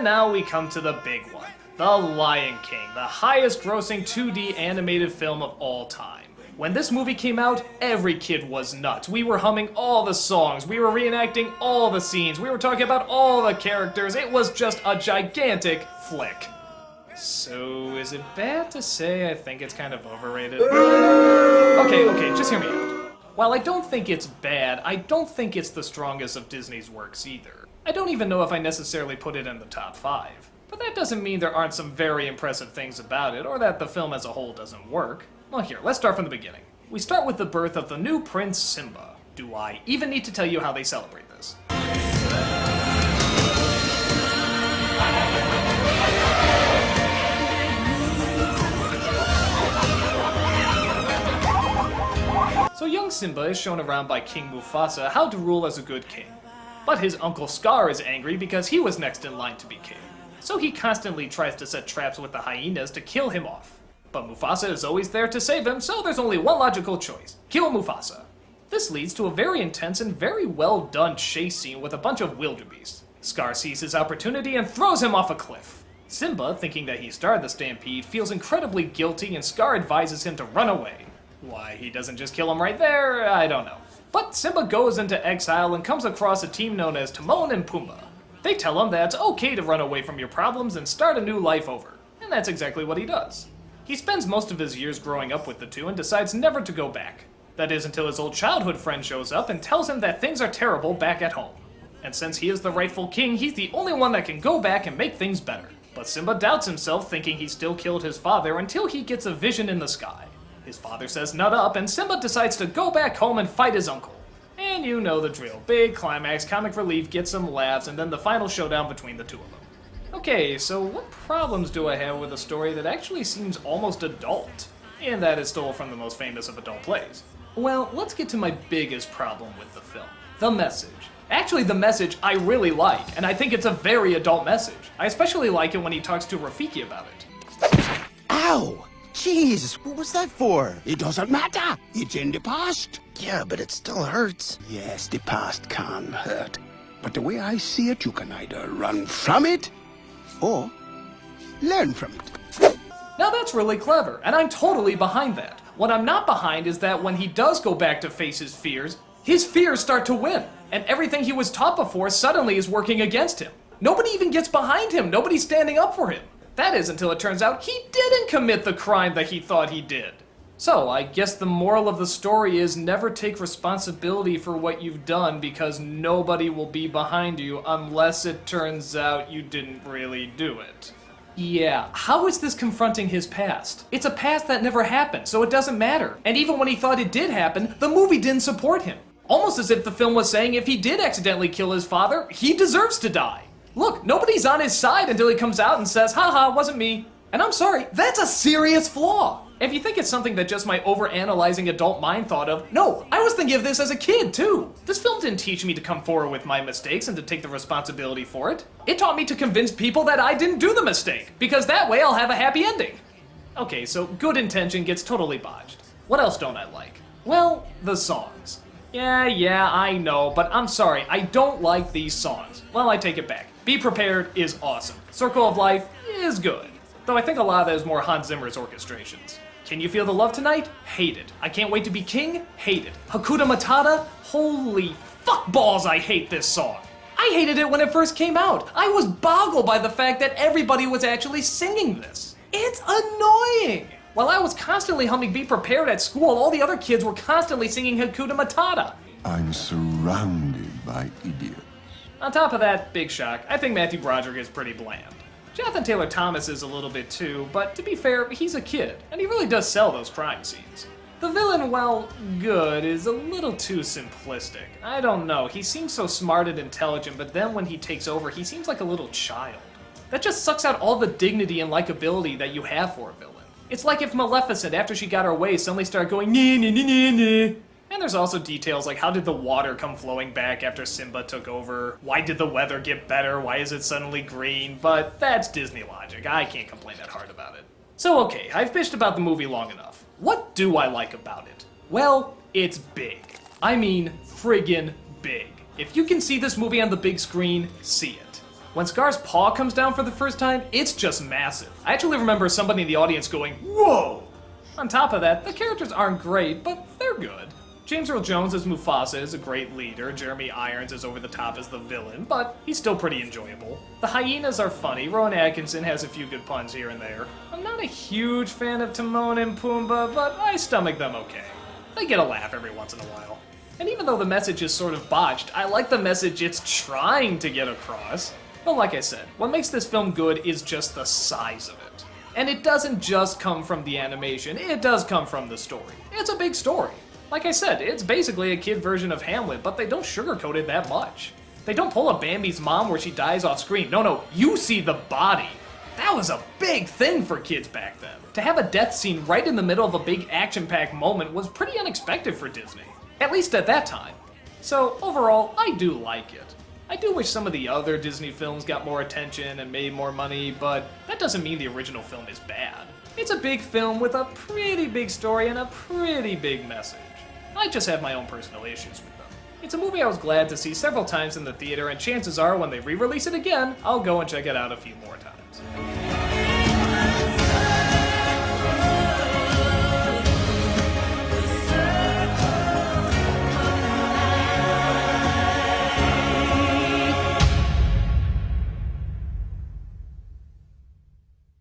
And now we come to the big one. The Lion King, the highest grossing 2D animated film of all time. When this movie came out, every kid was nuts. We were humming all the songs, we were reenacting all the scenes, we were talking about all the characters. It was just a gigantic flick. So, is it bad to say I think it's kind of overrated? Okay, just hear me out. While I don't think it's bad, I don't think it's the strongest of Disney's works either. I don't even know if I necessarily put it in the top 5. But that doesn't mean there aren't some very impressive things about it, or that the film as a whole doesn't work. Well, here, let's start from the beginning. We start with the birth of the new Prince Simba. Do I even need to tell you how they celebrate this? So young Simba is shown around by King Mufasa how to rule as a good king. But his uncle Scar is angry because he was next in line to be king. So he constantly tries to set traps with the hyenas to kill him off. But Mufasa is always there to save him, so there's only one logical choice: kill Mufasa. This leads to a very intense and very well done chase scene with a bunch of wildebeest. Scar sees his opportunity and throws him off a cliff. Simba, thinking that he started the stampede, feels incredibly guilty and Scar advises him to run away. Why he doesn't just kill him right there, I don't know. But Simba goes into exile and comes across a team known as Timon and Pumbaa. They tell him that it's okay to run away from your problems and start a new life over. And that's exactly what he does. He spends most of his years growing up with the two and decides never to go back. That is until his old childhood friend shows up and tells him that things are terrible back at home. And since he is the rightful king, he's the only one that can go back and make things better. But Simba doubts himself, thinking he still killed his father, until he gets a vision in the sky. His father says nut up, and Simba decides to go back home and fight his uncle. And you know the drill. Big climax, comic relief, get some laughs, and then the final showdown between the two of them. Okay, so what problems do I have with a story that actually seems almost adult, and that is stole from the most famous of adult plays? Well, let's get to my biggest problem with the film. The message. Actually, the message I really like, and I think it's a very adult message. I especially like it when he talks to Rafiki about it. Ow! Jeez, what was that for? It doesn't matter. It's in the past. Yeah, but it still hurts. Yes, the past can hurt. But the way I see it, you can either run from it or learn from it. Now that's really clever, and I'm totally behind that. What I'm not behind is that when he does go back to face his fears start to win, and everything he was taught before suddenly is working against him. Nobody even gets behind him, nobody's standing up for him. That is until it turns out he didn't commit the crime that he thought he did. So I guess the moral of the story is never take responsibility for what you've done, because nobody will be behind you unless it turns out you didn't really do it. Yeah, how is this confronting his past? It's a past that never happened, so it doesn't matter. And even when he thought it did happen, the movie didn't support him. Almost as if the film was saying if he did accidentally kill his father, he deserves to die. Look, nobody's on his side until he comes out and says, haha, wasn't me. And I'm sorry, that's a serious flaw. If you think it's something that just my over-analyzing adult mind thought of, no, I was thinking of this as a kid too. This film didn't teach me to come forward with my mistakes and to take the responsibility for it. It taught me to convince people that I didn't do the mistake, because that way I'll have a happy ending. Okay, so good intention gets totally botched. What else don't I like? Well, the songs. Yeah, I know, but I'm sorry, I don't like these songs. Well, I take it back. Be Prepared is awesome. Circle of Life is good. Though I think a lot of that is more Hans Zimmer's orchestrations. Can You Feel the Love Tonight? Hate it. I Can't Wait to Be King? Hate it. Hakuna Matata? Holy fuck balls, I hate this song. I hated it when it first came out. I was boggled by the fact that everybody was actually singing this. It's annoying. While I was constantly humming Be Prepared at school, all the other kids were constantly singing Hakuna Matata. I'm surrounded by idiots. On top of that, big shock, I think Matthew Broderick is pretty bland. Jonathan Taylor Thomas is a little bit too, but to be fair, he's a kid, and he really does sell those crime scenes. The villain, well, good, is a little too simplistic. I don't know, he seems so smart and intelligent, but then when he takes over, he seems like a little child. That just sucks out all the dignity and likability that you have for a villain. It's like if Maleficent, after she got her way, suddenly started going nee nee nee nee nee. And there's also details like how did the water come flowing back after Simba took over? Why did the weather get better? Why is it suddenly green? But that's Disney logic. I can't complain that hard about it. So okay, I've bitched about the movie long enough. What do I like about it? Well, it's big. I mean, friggin' big. If you can see this movie on the big screen, see it. When Scar's paw comes down for the first time, it's just massive. I actually remember somebody in the audience going, "Whoa!" On top of that, the characters aren't great, but they're good. James Earl Jones as Mufasa is a great leader, Jeremy Irons is over the top as the villain, but he's still pretty enjoyable. The hyenas are funny, Rowan Atkinson has a few good puns here and there. I'm not a huge fan of Timon and Pumbaa, but I stomach them okay. They get a laugh every once in a while. And even though the message is sort of botched, I like the message it's trying to get across. But like I said, what makes this film good is just the size of it. And it doesn't just come from the animation, it does come from the story. It's a big story. Like I said, it's basically a kid version of Hamlet, but they don't sugarcoat it that much. They don't pull a Bambi's mom where she dies off screen. No, you see the body. That was a big thing for kids back then. To have a death scene right in the middle of a big action-packed moment was pretty unexpected for Disney. At least at that time. So overall, I do like it. I do wish some of the other Disney films got more attention and made more money, but that doesn't mean the original film is bad. It's a big film with a pretty big story and a pretty big message. I just have my own personal issues with them. It's a movie I was glad to see several times in the theater, and chances are when they re-release it again, I'll go and check it out a few more times.